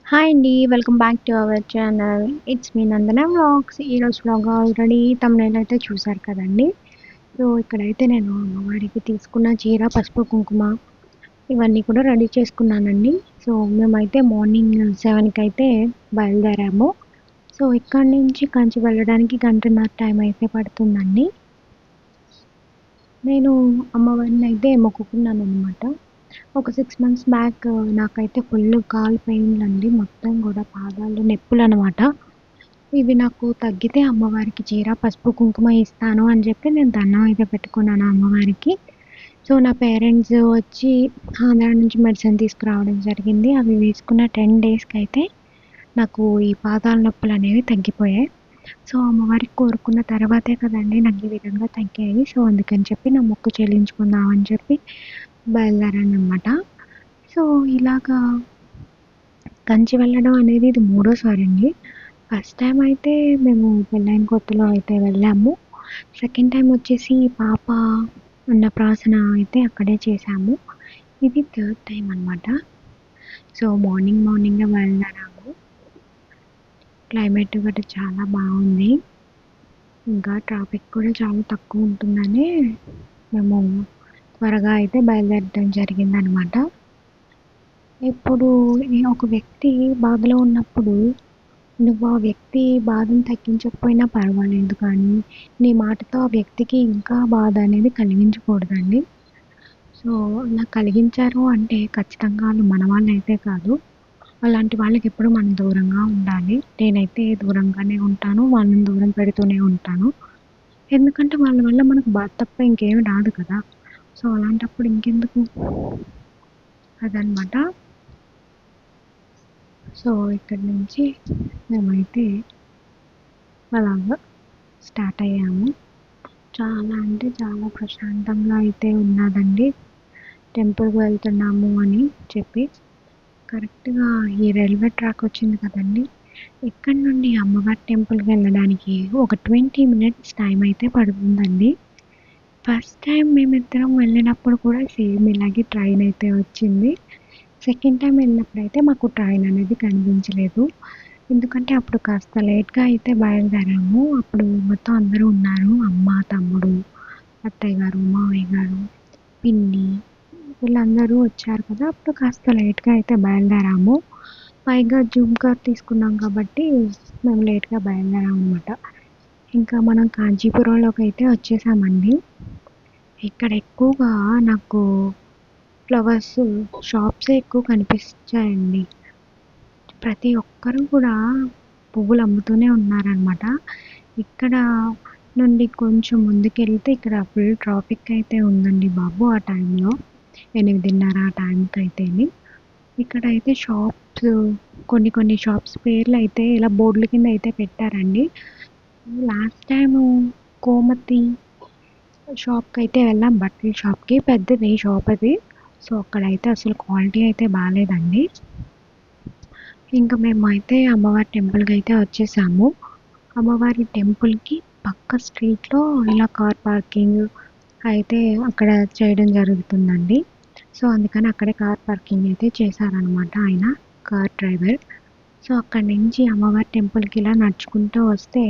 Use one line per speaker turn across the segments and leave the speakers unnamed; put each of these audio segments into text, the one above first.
Hi అండి. Welcome back to our channel. It's me Nandana vlogs. ఈరోజు vlog already thumbnail అయితే చూసారు కదండీ. సో, ఇక్కడైతే నేను అమ్మవారికి తీసుకున్న చీర, పసుపు, కుంకుమ ఇవన్నీ కూడా రెడీ చేసుకున్నానండి. సో, మేమైతే మార్నింగ్ 7కి అయితే బయలుదేరాము. సో, ఇక్కడి నుంచి కంచి వెళ్ళడానికి గంటన్నర టైం అయితే పడుతుందండి. నేను అమ్మవారిని అయితే మొక్కుకున్నాననమాట. ఒక 6 మంత్స్ బ్యాక్ నాకైతే ఫుల్ కాలు పెయిన్‌లండి. మొత్తం కూడా పాదాలు నొప్పులనమాట. ఇవి నాకు తగ్గితే అమ్మవారికి చీర, పసుపు, కుంకుమ ఇస్తాను అని చెప్పి నేను దండం అయితే పెట్టుకున్నాను అమ్మవారికి. సో, నా పేరెంట్స్ వచ్చి ఆంధ్రా నుంచి మెడిసిన్ తీసుకురావడం జరిగింది. అవి వేసుకున్న 10 డేస్‌కైతే నాకు ఈ పాదాల నొప్పులనేవి తగ్గిపోయాయి. సో, అమ్మవారికి కోరుకున్న తర్వాతే కదండీ నాకు ఈ విధంగా తగ్గాయి. సో, అందుకని చెప్పి నా మొక్కు చెల్లించుకుందాం అని చెప్పి బయలుదేరాననమాట. సో, ఇలాగా కంచి వెళ్ళడం అనేది ఇది మూడోసారి అండి. ఫస్ట్ టైం అయితే మేము పెళ్ళైన కొత్తలో అయితే వెళ్ళాము. సెకండ్ టైం వచ్చేసి పాప అన్నప్రాసన అయితే అక్కడే చేశాము. ఇది థర్డ్ టైం అనమాట. సో, మార్నింగే బయలుదేరాము. క్లైమేట్ గట్రా చాలా బాగుంది. ఇంకా ట్రాఫిక్ కూడా చాలా తక్కువ ఉంటుందని మేము త్వరగా అయితే బయలుదేరడం జరిగిందనమాట. ఇప్పుడు ఒక వ్యక్తి బాధలో ఉన్నప్పుడు నువ్వు ఆ వ్యక్తి బాధను తగ్గించకపోయినా పర్వాలేదు, కానీ నీ మాటతో ఆ వ్యక్తికి ఇంకా బాధ అనేది కలిగించకూడదండి. సో, అలా కలిగించారు అంటే ఖచ్చితంగా వాళ్ళు మన వాళ్ళైతే కాదు. అలాంటి వాళ్ళకి ఎప్పుడు మనం దూరంగా ఉండాలి. నేనైతే దూరంగానే ఉంటాను. వాళ్ళని దూరం పెడుతూనే ఉంటాను. ఎందుకంటే వాళ్ళ వల్ల మనకు బాధ తప్ప ఇంకేమి రాదు కదా! సో, అలాంటప్పుడు ఇంకెందుకు అదనమాట. సో, ఇక్కడి నుంచి మేమైతే అలాగా స్టార్ట్ అయ్యాము. చాలా అంటే చాలా ప్రశాంతంగా అయితే ఉన్నదండి. టెంపుల్‌కి వెళ్తున్నాము అని చెప్పి. కరెక్ట్‌గా ఈ రైల్వే ట్రాక్ వచ్చింది కదండీ! ఇక్కడి నుండి అమ్మవారి టెంపుల్‌కి వెళ్ళడానికి ఒక 20 మినిట్స్ టైం అయితే పడుతుందండి. ఫస్ట్ టైం మేమిద్దరం వెళ్ళినప్పుడు కూడా సేమ్ ఇలాగే ట్రైన్ అయితే వచ్చింది. సెకండ్ టైం వెళ్ళినప్పుడైతే మాకు ట్రైన్ అనేది కనిపించలేదు. ఎందుకంటే అప్పుడు కాస్త లేట్‌గా అయితే బయలుదేరాము. అప్పుడు మొత్తం అందరూ ఉన్నారు. అమ్మ, తమ్ముడు, అత్తయ్య గారు, మావయ్య గారు, పిన్ని వీళ్ళందరూ వచ్చారు కదా! అప్పుడు కాస్త లేట్‌గా అయితే బయలుదేరాము. పైగా జూమ్ కార్ తీసుకున్నాం కాబట్టి మేము లేట్‌గా బయలుదేరామనమాట. ఇంకా మనం కాంచీపురంలోకి అయితే వచ్చేసామండి. ఇక్కడ ఎక్కువగా నాకు ఫ్లవర్స్ షాప్సే ఎక్కువ కనిపించాయండి. ప్రతి ఒక్కరు కూడా పువ్వులు అమ్ముతూనే ఉన్నారనమాట. ఇక్కడ నుండి కొంచెం ముందుకెళ్తే ఇక్కడ ఫుల్ ట్రాఫిక్ అయితే ఉందండి బాబు ఆ టైంలో. 8:30 ఆ టైంకైతేని. ఇక్కడైతే షాప్స్ కొన్ని షాప్స్ పేర్లు అయితే ఇలా బోర్డుల కింద అయితే పెట్టారండి. లాస్ట్ టైము కోమతి షాప్‌కి అయితే వెళ్ళాం, బట్టల షాప్‌కి. పెద్దది షాప్ అది. సో, అక్కడైతే అసలు క్వాలిటీ అయితే బాలేదండి. ఇంకా మేమైతే అమ్మవారి టెంపుల్‌కి అయితే వచ్చేసాము. అమ్మవారి టెంపుల్‌కి పక్క స్ట్రీట్‌లో ఇలా కార్ పార్కింగ్ అయితే అక్కడ చేయడం జరుగుతుందండి. సో, అందుకని అక్కడే కార్ పార్కింగ్ అయితే చేశారనమాట ఆయన, కార్ డ్రైవర్. సో, అక్కడి నుంచి అమ్మవారి టెంపుల్‌కి ఇలా నడుచుకుంటూ వస్తే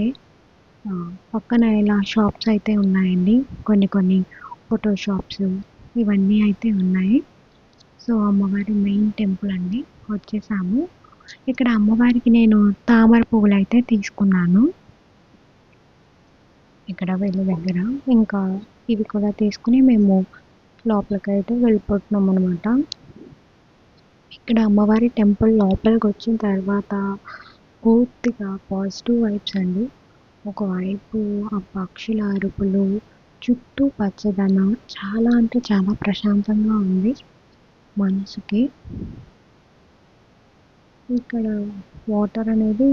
పక్కన ఇలా షాప్స్ అయితే ఉన్నాయండి. కొన్ని ఫోటో షాప్స్ ఇవన్నీ అయితే ఉన్నాయి. సో, అమ్మవారి మెయిన్ టెంపుల్ అండి. వచ్చేసాము. ఇక్కడ అమ్మవారికి నేను తామర పువ్వులైతే తీసుకున్నాను. ఇక్కడ వీళ్ళ దగ్గర. ఇంకా ఇవి కూడా తీసుకొని మేము లోపలికైతే వెళ్ళిపోతున్నామనమాట. ఇక్కడ అమ్మవారి టెంపుల్ లోపలికొచ్చిన తర్వాత పూర్తిగా పాజిటివ్ వైబ్స్ అండి. ఒకవైపు ఆ పక్షుల అరుపులు, చుట్టూ పచ్చదనం చాలా అంటే చాలా ప్రశాంతంగా ఉంది మనసుకి. ఇక్కడ వాటర్ అనేది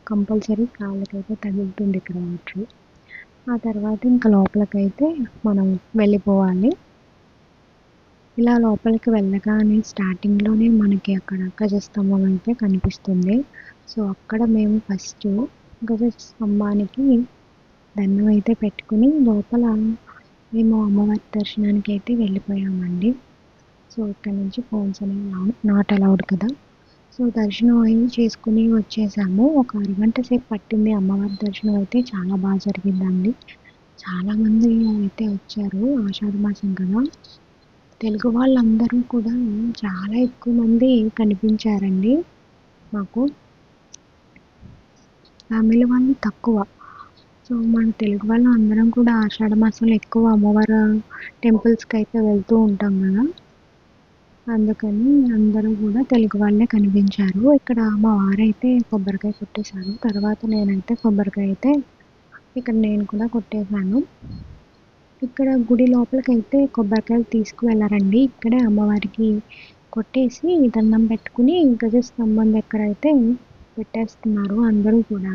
కంపల్సరీ కాళ్ళకైతే తగులుతుంది ఇక్కడ వాటర్. ఆ తర్వాత ఇంకా లోపలికైతే మనం వెళ్ళిపోవాలి. ఇలా లోపలికి వెళ్ళగానే స్టార్టింగ్‌లోనే మనకి అక్కడ గజస్తంభం అయితే కనిపిస్తుంది. సో, అక్కడ మేము ఫస్ట్ గజస్తంభానికి దండం అయితే పెట్టుకుని లోపల మేము అమ్మవారి దర్శనానికి అయితే వెళ్ళిపోయామండి. సో, ఇక్కడ నుంచి ఫోన్స్ అనేవి నాట్ అలౌడ్ కదా! సో దర్శనం అయి చేసుకుని వచ్చేసాము. ఒక అరగంట సేపు పట్టింది అమ్మవారి దర్శనం అయితే చాలా బాగా జరిగిందండి. చాలామంది అయితే వచ్చారు. ఆషాఢ మాసం కదా! తెలుగు వాళ్ళందరూ కూడా చాలా ఎక్కువ మంది కనిపించారండి మాకు. తమిళ వాళ్ళు తక్కువ. సో మన తెలుగు వాళ్ళం అందరం కూడా ఆషాఢ మాసంలో ఎక్కువ అమ్మవారు టెంపుల్స్కి అయితే వెళ్తూ ఉంటాం కదా! అందుకని అందరూ కూడా తెలుగు వాళ్ళే కనిపించారు. ఇక్కడ మా వారైతే కొబ్బరికాయ కొట్టేశారు. తర్వాత నేనైతే కొబ్బరికాయ అయితే ఇక్కడ నేను కూడా కొట్టేశాను. ఇక్కడ గుడి లోపలికైతే కొబ్బరికాయలు తీసుకువెళ్ళారండి. ఇక్కడే అమ్మవారికి కొట్టేసి దండం పెట్టుకుని గజస్తంభం దగ్గర అయితే పెట్టేస్తున్నారు అందరూ కూడా.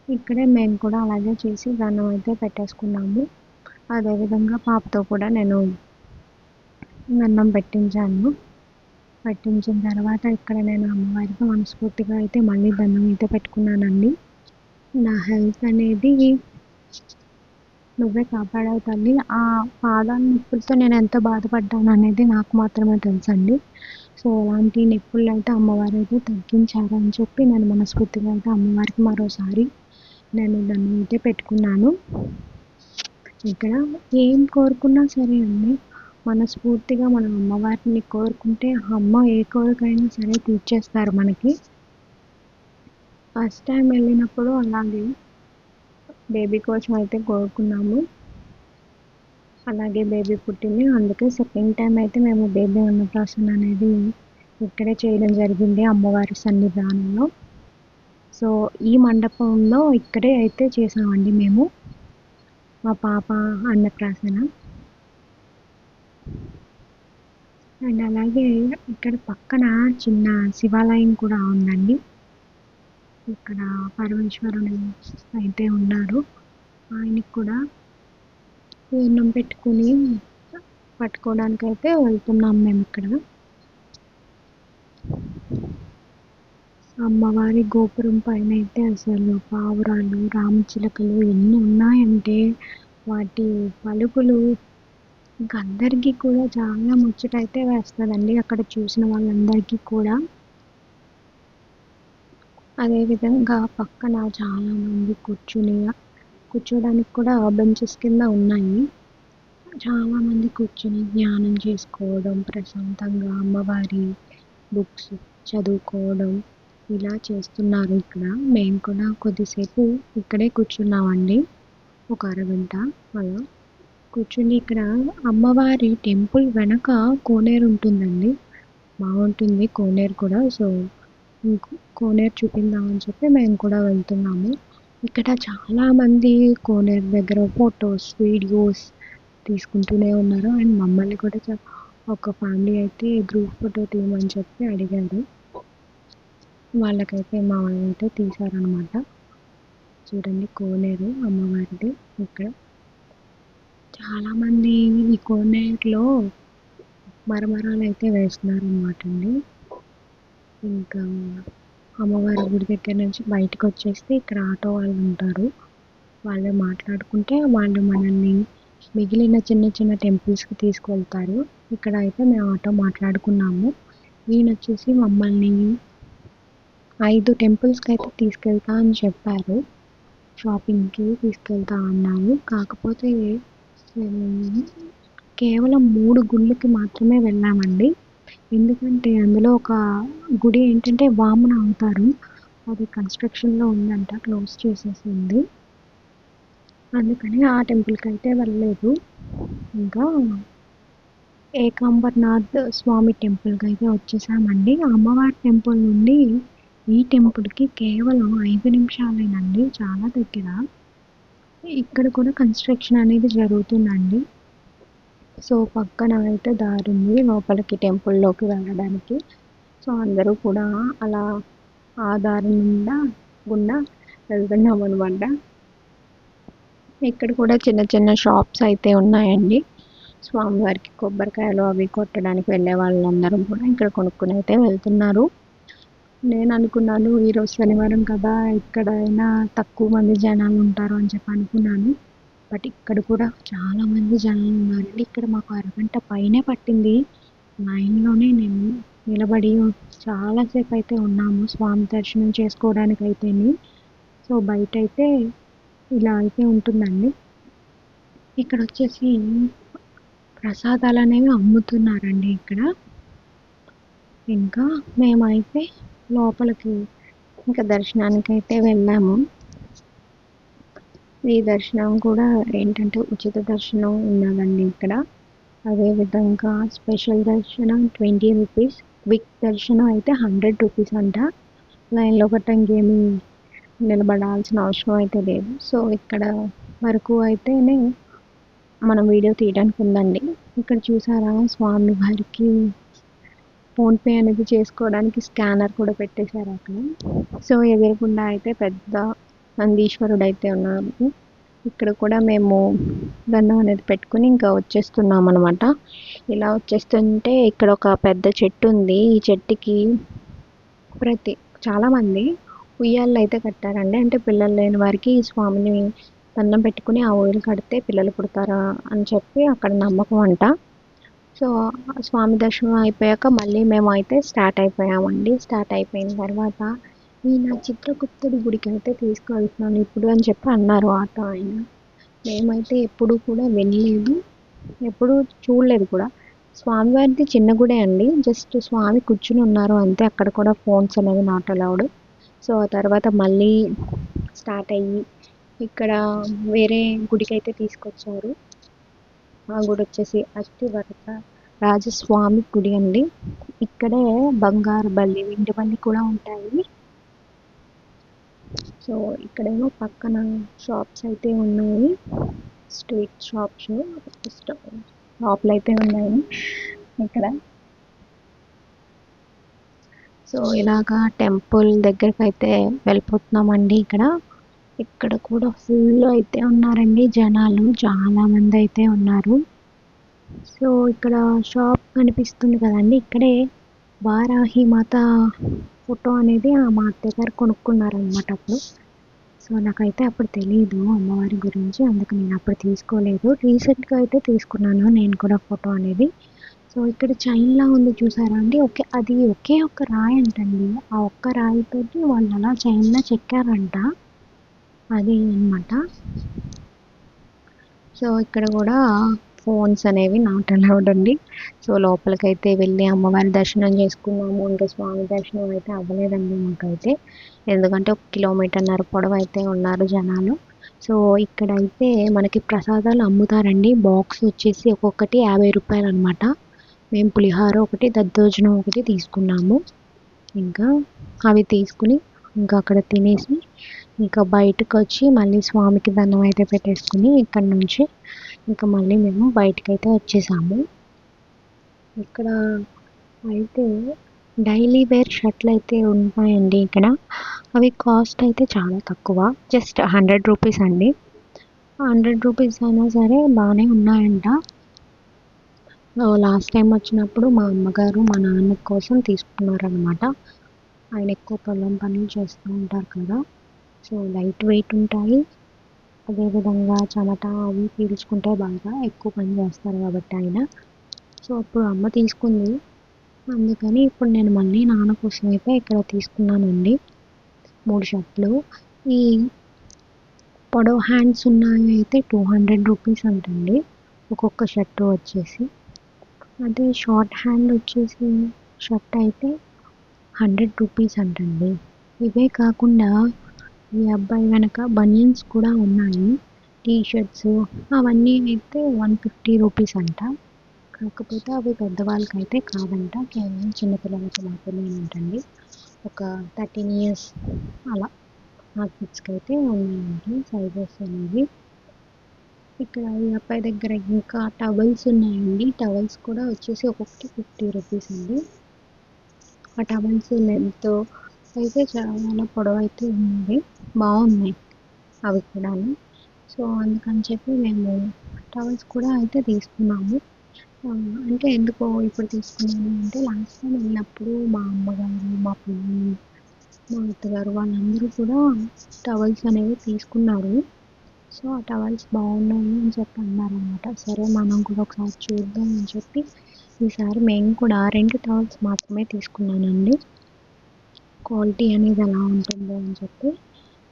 ఇక్కడే మేము కూడా అలాగే చేసి దండం అయితే పెట్టేసుకున్నాము. అదేవిధంగా పాపతో కూడా నేను దండం పెట్టించాను. పెట్టించిన తర్వాత ఇక్కడ నేను అమ్మవారికి మనస్ఫూర్తిగా అయితే మళ్ళీ దండం అయితే పెట్టుకున్నానండి. నా హెల్త్ అనేది నువ్వే కాపాడావు తల్లి. ఆ పాదాల నొప్పులతో నేను ఎంత బాధపడ్డాను అనేది నాకు మాత్రమే తెలుసండి. సో అలాంటి నొప్పులు అయితే అమ్మవారు అయితే తగ్గించారని చెప్పి నేను మనస్ఫూర్తిగా అయితే అమ్మవారికి మరోసారి నేను దండం అయితే పెట్టుకున్నాను. ఇక్కడ ఏం కోరుకున్నా సరే అండి, మనస్ఫూర్తిగా మనం అమ్మవారిని కోరుకుంటే అమ్మ ఏ కోరికైనా సరే తీర్చేస్తారు మనకి. ఫస్ట్ టైం వెళ్ళినప్పుడు అలాగే బేబీ కోసం అయితే కోరుకున్నాము. అలాగే బేబీ పుట్టింది. అందుకే సెకండ్ టైం అయితే మేము బేబీ అన్నప్రాసన అనేది ఇక్కడే చేయడం జరిగింది అమ్మవారి సన్నిధానంలో. సో ఈ మండపంలో ఇక్కడే అయితే చేసామండి మేము మా పాప అన్నప్రాసన. అండ్ అలాగే ఇక్కడ పక్కన చిన్న శివాలయం కూడా ఉందండి. ఇక్కడ పరమేశ్వరుడు అయితే ఉన్నారు. ఆయనకి కూడా పూర్ణం పెట్టుకుని పట్టుకోవడానికి అయితే వెళ్తున్నాం మేము ఇక్కడ. అమ్మవారి గోపురం పైన అయితే అసలు పావురాలు, రామచిలకలు ఎన్ని ఉన్నాయంటే వాటి పలుకులు ఇంకా అందరికీ కూడా చాలా ముచ్చట అయితే వేస్తుందండి అక్కడ చూసిన వాళ్ళందరికీ కూడా. అదేవిధంగా పక్కన చాలామంది కూర్చోడానికి కూడా బెంచెస్ కింద ఉన్నాయి. చాలామంది కూర్చుని ధ్యానం చేసుకోవడం, ప్రశాంతంగా అమ్మవారి బుక్స్ చదువుకోవడం ఇలా చేస్తున్నారు ఇక్కడ. మేము కూడా కొద్దిసేపు ఇక్కడే కూర్చున్నామండి. ఒక అరగంట అలా కూర్చుని ఇక్కడ అమ్మవారి టెంపుల్ వెనక కోనేరు ఉంటుందండి. బాగుంటుంది కోనేరు కూడా. సో కోనేరు చూపిందామని చెప్పి మేము కూడా వెళ్తున్నాము. ఇక్కడ చాలామంది కోనేరు దగ్గర ఫొటోస్, వీడియోస్ తీసుకుంటూనే ఉన్నారు. అండ్ మమ్మల్ని కూడా ఒక ఫ్యామిలీ అయితే గ్రూప్ ఫోటో తీయమని చెప్పి అడిగారు. వాళ్ళకైతే మా వాళ్ళైతే తీశారనమాట. చూడండి కోనేరు అమ్మవారిది. ఇక్కడ చాలామంది ఈ కోనేరులో మరమరాలు అయితే వేస్తున్నారు అనమాట అండి. ఇంకా అమ్మవారి గుడి దగ్గర నుంచి బయటకు వచ్చేస్తే ఇక్కడ ఆటో వాళ్ళు ఉంటారు. వాళ్ళే మాట్లాడుకుంటే వాళ్ళు మనల్ని మిగిలిన చిన్న చిన్న టెంపుల్స్కి తీసుకువెళ్తారు. ఇక్కడ అయితే మేము ఆటో మాట్లాడుకున్నాము. ఈయన వచ్చేసి మమ్మల్ని 5 టెంపుల్స్కి అయితే తీసుకెళ్తా అని చెప్పారు. షాపింగ్కి తీసుకెళ్తా అన్నారు. కాకపోతే మేము కేవలం 3 గుళ్ళకి మాత్రమే వెళ్ళామండి. ఎందుకంటే అందులో ఒక గుడి ఏంటంటే వామన అవతారం, అది కన్స్ట్రక్షన్లో ఉందంట, క్లోజ్ చేసేసింది. అందుకని ఆ టెంపుల్కి అయితే వెళ్ళలేదు. ఇంకా ఏకాంబర్నాథ్ స్వామి టెంపుల్కి అయితే వచ్చేసామండి. అమ్మవారి టెంపుల్ నుండి ఈ టెంపుల్కి కేవలం 5 నిమిషాలేనండి, చాలా దగ్గర. ఇక్కడ కూడా కన్స్ట్రక్షన్ అనేది జరుగుతుందండి. సో పక్కన అయితే దారి ఉంది లోపలికి టెంపుల్లోకి వెళ్ళడానికి. సో అందరూ కూడా అలా ఆ దారి గుండా వెళ్తున్నాం అనమాట. ఇక్కడ కూడా చిన్న చిన్న షాప్స్ అయితే ఉన్నాయండి. స్వామివారికి కొబ్బరికాయలు అవి కొట్టడానికి వెళ్ళే వాళ్ళందరూ కూడా ఇక్కడ కొనుక్కుని అయితే వెళ్తున్నారు. నేను అనుకున్నాను ఈరోజు శనివారం కదా, ఇక్కడైనా తక్కువ మంది జనాలు ఉంటారు అని చెప్పి అనుకున్నాను. బట్ ఇక్కడ కూడా చాలామంది జనాలు ఉన్నారండి. ఇక్కడ మాకు అరగంట పైనే పట్టింది లైన్లోనే నేను నిలబడి చాలాసేపు అయితే ఉన్నాము స్వామి దర్శనం చేసుకోవడానికి అయితేని. సో బయట అయితే ఇలా అయితే ఉంటుందండి. ఇక్కడ వచ్చేసి ప్రసాదాలు అనేవి అమ్ముతున్నారండి ఇక్కడ. ఇంకా మేమైతే లోపలికి ఇంకా దర్శనానికి అయితే వెళ్ళాము. ఈ దర్శనం కూడా ఏంటంటే ఉచిత దర్శనం ఉన్నదండి ఇక్కడ. అదేవిధంగా స్పెషల్ దర్శనం 20 రూపీస్, క్విక్ దర్శనం అయితే 100 రూపీస్ అంట. లైన్లో గట్ట ఇంకేమీ నిలబడాల్సిన అవసరం అయితే లేదు. సో ఇక్కడ వరకు అయితేనే మనం వీడియో తీయడానికి ఉందండి. ఇక్కడ చూసారా స్వామి వారికి ఫోన్పే అనేది చేసుకోవడానికి స్కానర్ కూడా పెట్టేశారు అక్కడ. సో ఎదురుకుండా అయితే పెద్ద నందీశ్వరుడు అయితే ఉన్నారు. ఇక్కడ కూడా మేము దండం అనేది పెట్టుకుని ఇంకా వచ్చేస్తున్నాం అనమాట. ఇలా వచ్చేస్తుంటే ఇక్కడ ఒక పెద్ద చెట్టు ఉంది. ఈ చెట్టుకి చాలామంది ఉయ్యాళ్ళు అయితే కట్టారండి. అంటే పిల్లలు లేని వారికి ఈ స్వామిని దండం పెట్టుకుని ఆ ఉయ్యలు కడితే పిల్లలు పుడతారా అని చెప్పి అక్కడ నమ్మకం అంట. సో స్వామి దర్శనం అయిపోయాక మళ్ళీ మేము అయితే స్టార్ట్ అయిపోయామండి. స్టార్ట్ అయిపోయిన తర్వాత నా చిత్రగుప్తుడి గుడికి అయితే తీసుకెళ్తున్నాను ఇప్పుడు అని చెప్పి అన్నారు ఆటో ఆయన. మేమైతే ఎప్పుడు కూడా వెళ్ళలేదు, ఎప్పుడు చూడలేదు కూడా. స్వామివారిది చిన్న గుడే అండి, జస్ట్ స్వామి కూర్చుని ఉన్నారు అంతే. అక్కడ కూడా ఫోన్స్ అనేవి నాట్ అలౌడ్. సో ఆ తర్వాత మళ్ళీ స్టార్ట్ అయ్యి ఇక్కడ వేరే గుడికి అయితే తీసుకొచ్చారు. ఆ గుడి వచ్చేసి అష్టివరద రాజస్వామి గుడి అండి. ఇక్కడే బంగారు బల్లి, వెండి బల్లి కూడా ఉంటాయి. సో ఇక్కడేమో పక్కన షాప్స్ అయితే ఉన్నాయి, స్ట్రీట్ షాప్స్ షాప్లు అయితే ఉన్నాయి ఇక్కడ. సో ఇలాగా టెంపుల్ దగ్గరికి అయితే వెళ్ళిపోతున్నామండి. ఇక్కడ కూడా ఫుల్ అయితే ఉన్నారండి జనాలు, చాలామంది అయితే ఉన్నారు. సో ఇక్కడ షాప్ కనిపిస్తుంది కదండి, ఇక్కడే వారాహి మాత ఫోటో అనేది మా అత్తయ్య గారు కొనుక్కున్నారనమాట అప్పుడు. సో నాకైతే అప్పుడు తెలియదు అమ్మవారి గురించి, అందుకు నేను అప్పుడు తీసుకోలేదు. రీసెంట్గా అయితే తీసుకున్నాను నేను కూడా ఫోటో అనేది. సో ఇక్కడ చైన్లా ఉంది చూసారా అండి, అది ఒకే ఒక్క రాయి అంటండి. ఆ ఒక్క రాయితోటి వాళ్ళు అలా చైన్లా చెక్కారంట, అది అనమాట. సో ఇక్కడ కూడా ఫోన్స్ అనేవి నాట్ అలౌడ్ అండి. సో లోపలికైతే వెళ్ళి అమ్మవారి దర్శనం చేసుకున్నాము. ఇంకా స్వామి దర్శనం అయితే అవ్వలేదండి మాకైతే, ఎందుకంటే 1.5 కిలోమీటర్ పొడవు అయితే ఉన్నారు జనాలు. సో ఇక్కడైతే మనకి ప్రసాదాలు అమ్ముతారండి. బాక్స్ వచ్చేసి ఒక్కొక్కటి 50 రూపాయలు అనమాట. మేము పులిహార ఒకటి, దద్దోజనం ఒకటి తీసుకున్నాము. ఇంకా అవి తీసుకుని ఇంకా అక్కడ తినేసి ఇంకా బయటకు వచ్చి మళ్ళీ స్వామికి దండం అయితే పెట్టేసుకుని ఇక్కడ నుంచి ఇంకా మళ్ళీ మేము బయటకైతే వచ్చేసాము. ఇక్కడ అయితే డైలీ వేర్ షర్ట్లు అయితే ఉంటాయండి ఇక్కడ. అవి కాస్ట్ అయితే చాలా తక్కువ, జస్ట్ 100 రూపీస్ అండి. 100 రూపీస్ అయినా సరే బాగానే ఉన్నాయంట. లాస్ట్ టైం వచ్చినప్పుడు మా అమ్మగారు మా నాన్న కోసం తీసుకున్నారనమాట. ఆయన ఎక్కువ పొలం పనులు చేస్తూ ఉంటారు కదా, సో లైట్ వెయిట్ ఉంటాయి. అదేవిధంగా చెమట అవి పీల్చుకుంటే బాగా ఎక్కువ పని చేస్తారు కాబట్టి ఆయన. సో అప్పుడు అమ్మ తీసుకుంది, అందుకని ఇప్పుడు నేను మళ్ళీ నాన్న కోసం అయితే ఇక్కడ తీసుకున్నానండి 3 షర్ట్లు. ఈ పొడవు హ్యాండ్స్ ఉన్నాయి అయితే 200 రూపీస్ అంటండి ఒక్కొక్క షర్టు వచ్చేసి. అదే షార్ట్ హ్యాండ్ వచ్చేసి షర్ట్ అయితే 100 రూపీస్ అంటండి. ఇవే కాకుండా ఈ అబ్బాయి వెనక బనియన్స్ కూడా ఉన్నాయి, టీ షర్ట్స్ అవన్నీ అయితే 150 రూపీస్ అంట. కాకపోతే అవి పెద్దవాళ్ళకి అయితే కాదంట, కేవలం చిన్నపిల్లలకి మాత్రమే ఏంటండి. ఒక 13 ఇయర్స్ అలా ఆ కిడ్స్కి అయితే ఉన్నాయండి సైజెస్ అనేవి. ఇక్కడ ఈ అబ్బాయి దగ్గర ఇంకా టవల్స్ ఉన్నాయండి. టవల్స్ కూడా వచ్చేసి ఒక్కొక్కటి 50 రూపీస్ అండి. ఆ టవల్స్ లెంత్ అయితే చాలా పొడవు అయితే ఉంది, బాగున్నాయి అవి కూడా. సో అందుకని చెప్పి మేము టవల్స్ కూడా అయితే తీసుకున్నాము. అంటే ఎందుకో ఇప్పుడు తీసుకున్నాను అంటే, లాస్ట్ టైం వెళ్ళినప్పుడు మా అమ్మగారు, మా పిల్లలు, మా అత్తగారు వాళ్ళందరూ కూడా టవల్స్ అనేవి తీసుకున్నారు. సో ఆ టవల్స్ బాగున్నాయి అని చెప్పి అన్నారనమాట. సరే మనం కూడా ఒకసారి చూద్దాం అని చెప్పి ఈసారి మేము కూడా 2 టవల్స్ మాత్రమే తీసుకున్నానండి. క్వాలిటీ అనేది ఎలా ఉంటుందో అని చెప్పి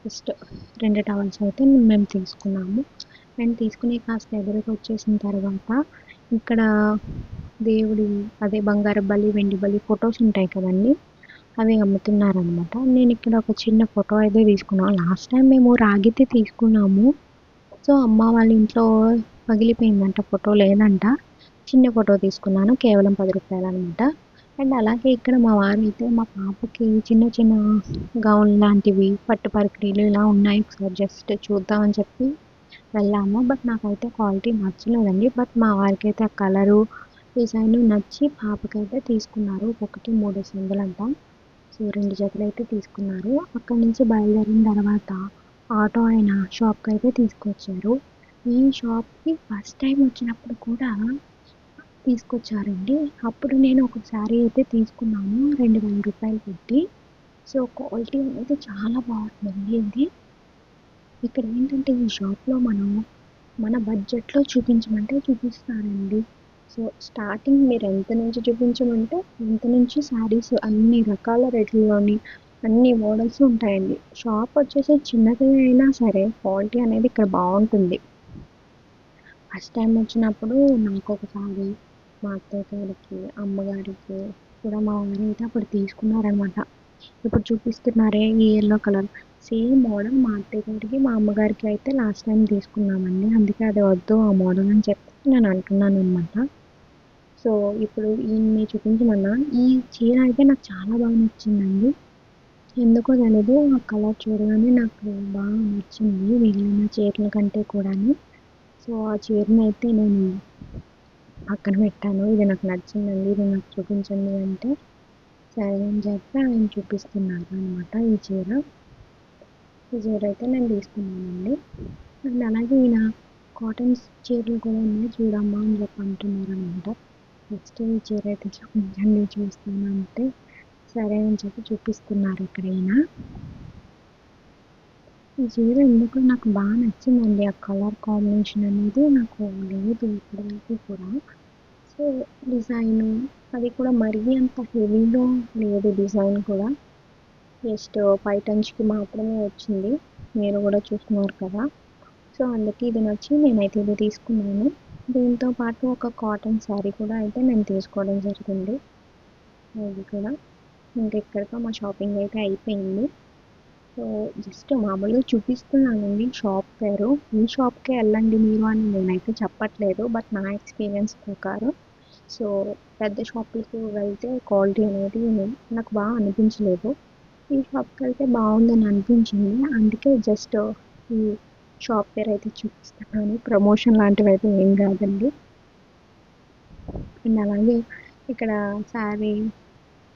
జస్ట్ 2 టవల్స్ అయితే మేము తీసుకున్నాము. అండ్ తీసుకుని కాస్త ఎదురుగా వచ్చేసిన తర్వాత ఇక్కడ దేవుడి అదే బంగారు బలి, వెండి బలి ఫొటోస్ ఉంటాయి కదండీ! అవి అమ్ముతున్నారనమాట. నేను ఇక్కడ ఒక చిన్న ఫోటో అయితే తీసుకున్నాను. లాస్ట్ టైం మేము రాగితే తీసుకున్నాము. సో అమ్మ వాళ్ళ ఇంట్లో పగిలిపోయిందంట, ఫోటో లేదంట. చిన్న ఫోటో తీసుకున్నాను, కేవలం 10 రూపాయలు అనమాట. అండ్ అలాగే ఇక్కడ మా వారైతే మా పాపకి చిన్న చిన్న గౌన్ లాంటివి, పట్టు పరికిణీలు ఇలా ఉన్నాయి, ఒకసారి జస్ట్ చూద్దామని చెప్పి వెళ్ళాము. బట్ నాకైతే క్వాలిటీ నచ్చలేదండి. బట్ మా వారికి అయితే ఆ కలరు, డిజైన్ నచ్చి పాపకైతే తీసుకున్నారు. ఒక్కొక్కటి 300 అంట. సో 2 జతలు అయితే తీసుకున్నారు. అక్కడి నుంచి బయలుదేరిన తర్వాత ఆటో ఆయన షాప్కి అయితే తీసుకొచ్చారు. ఈ షాప్కి ఫస్ట్ టైం వచ్చినప్పుడు కూడా తీసుకొచ్చారండి. అప్పుడు నేను ఒక శారీ అయితే తీసుకున్నాను 2000 రూపాయలు పెట్టి. సో క్వాలిటీ అనేది చాలా బాగుంటుంది. ఇది ఇక్కడ ఏంటంటే ఈ షాప్లో మనం మన బడ్జెట్లో చూపించమంటే చూపిస్తారండి. సో స్టార్టింగ్ మీరు ఎంత నుంచి చూపించమంటే అంత నుంచి శారీస్ అన్ని రకాల రేట్లలోని అన్ని మోడల్స్ ఉంటాయండి. షాప్ వచ్చేసి చిన్నది అయినా సరే క్వాలిటీ అనేది ఇక్కడ బాగుంటుంది. ఫస్ట్ టైం వచ్చినప్పుడు నాకు ఒకసారి మా అత్తయ్య గారికి, అమ్మగారికి కూడా మా వారు అయితే అప్పుడు తీసుకున్నారనమాట. ఇప్పుడు చూపిస్తున్నారే ఈ ఎల్లో కలర్ సేమ్ మోడల్ మా అత్తయ్య గారికి, మా అమ్మగారికి అయితే లాస్ట్ టైం తీసుకున్నామండి. అందుకే అది వద్దు ఆ మోడల్ అని చెప్పి నేను అంటున్నాను అనమాట. సో ఇప్పుడు ఈయన్ని చూపించమన్నా ఈ చీర అయితే నాకు చాలా బాగా నచ్చిందండి. ఎందుకో తెలీదు, ఆ కలర్ చూడగానే నాకు బాగా నచ్చింది మిగిలిన చీరల కంటే కూడాను. సో ఆ చీరని అయితే నేను పక్కన పెట్టాను. ఇది నాకు నచ్చిందండి, ఇది నాకు చూపించండి అంటే సరే అని చెప్పి ఆయన చూపిస్తున్నారు అనమాట ఈ చీర. ఈ చీర అయితే నేను తీసుకున్నానండి. అండ్ అలాగే ఈయన కాటన్ చీరలు కూడా ఉన్నాయి చూడమ్మా అని చెప్పి అంటున్నారు అనమాట. నెక్స్ట్ ఈ చీర అయితే చూపించండి చూస్తాను అంటే సరే అని చెప్పి చూపిస్తున్నారు ఇక్కడ ఈయన. ఈ చీర ఎందుకో నాకు బాగా నచ్చిందండి. ఆ కలర్ కాంబినేషన్ అనేది నాకు లేదు ఇప్పటివరకు కూడా. సో డిజైన్ అది కూడా మరీ అంత హెవీగా లేదు, డిజైన్ కూడా జస్ట్ పైటంచుకి మాత్రమే వచ్చింది. మీరు కూడా చూస్తున్నారు కదా. సో అందుకే ఇది నచ్చి నేనైతే ఇది తీసుకున్నాను. దీంతో పాటు ఒక కాటన్ శారీ కూడా అయితే నేను తీసుకోవడం జరిగింది. ఇది కూడా ఇంకా ఇక్కడితో మా షాపింగ్ అయితే అయిపోయింది. సో జస్ట్ మామూలుగా చూపిస్తున్నానండి షాప్ పేరు. ఈ షాప్కే వెళ్ళండి మీరు అని నేనైతే చెప్పట్లేదు, బట్ నా ఎక్స్పీరియన్స్ ప్రకారం. సో పెద్ద షాపులకు వెళ్తే క్వాలిటీ అనేది నాకు బాగా అనిపించలేదు. ఈ షాప్కి వెళ్తే బాగుందని అనిపించింది. అందుకే జస్ట్ ఈ షాప్ పేరు అయితే చూపిస్తున్నాను. ప్రమోషన్ లాంటివి అయితే ఏం కాదండి. అండ్ అలాగే ఇక్కడ శారీ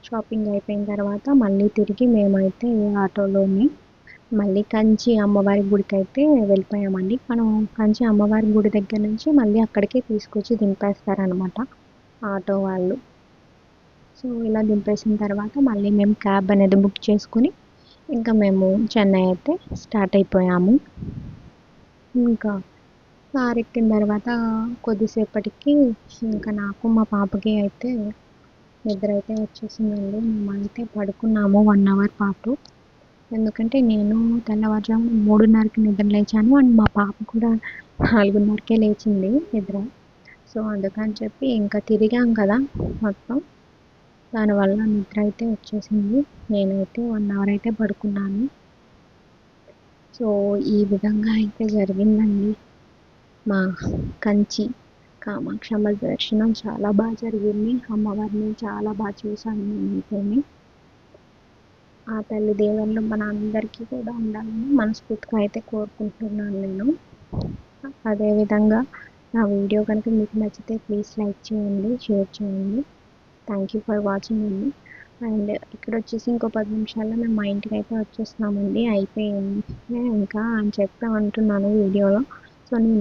షాపింగ్ అయిపోయిన తర్వాత మళ్ళీ తిరిగి మేమైతే ఆటోలోని మళ్ళీ కంచి అమ్మవారి గుడికి అయితే వెళ్ళిపోయామండి. మనం కంచి అమ్మవారి గుడి దగ్గర నుంచి మళ్ళీ అక్కడికే తీసుకొచ్చి దింపేస్తారనమాట ఆటో వాళ్ళు. సో ఇలా దింపేసిన తర్వాత మళ్ళీ మేము క్యాబ్ అనేది బుక్ చేసుకుని ఇంకా మేము చెన్నై అయితే స్టార్ట్ అయిపోయాము. ఇంకా కార్ ఎక్కిన తర్వాత కొద్దిసేపటికి ఇంకా నాకు మా పాపకి అయితే నిద్ర అయితే వచ్చేసిందండి. మేమైతే పడుకున్నాము 1 అవర్ పాటు. ఎందుకంటే నేను తెల్లవారుజామున 3:30కి నిద్ర లేచాను. అండ్ మా పాప కూడా 4:30కే లేచింది నిద్ర. సో అందుకని చెప్పి ఇంకా తిరిగాం కదా మొత్తం, దానివల్ల నిద్ర అయితే వచ్చేసింది. నేనైతే 1 అవర్ అయితే పడుకున్నాను. సో ఈ విధంగా అయితే జరిగిందండి మా కంచి కామాక్షమ్మ దర్శనం. చాలా బాగా జరిగింది. అమ్మవారిని చాలా బాగా చూసాను నేనైతేనే. ఆ తల్లి దేవుళ్ళు మన అందరికీ కూడా ఉండాలని మనస్ఫూర్తిగా అయితే కోరుకుంటున్నాను నేను. అదేవిధంగా నా వీడియో కనుక మీకు నచ్చితే ప్లీజ్ లైక్ చేయండి, షేర్ చేయండి. థ్యాంక్ యూ ఫర్ వాచింగ్ అండి. అండ్ ఇక్కడ వచ్చేసి ఇంకో 10 నిమిషాల్లో మేము మా ఇంటికి అయితే వచ్చేస్తున్నామండి. అయిపోయింది ఇంకా అని చెప్పి అంటున్నాను వీడియోలో. సో నేను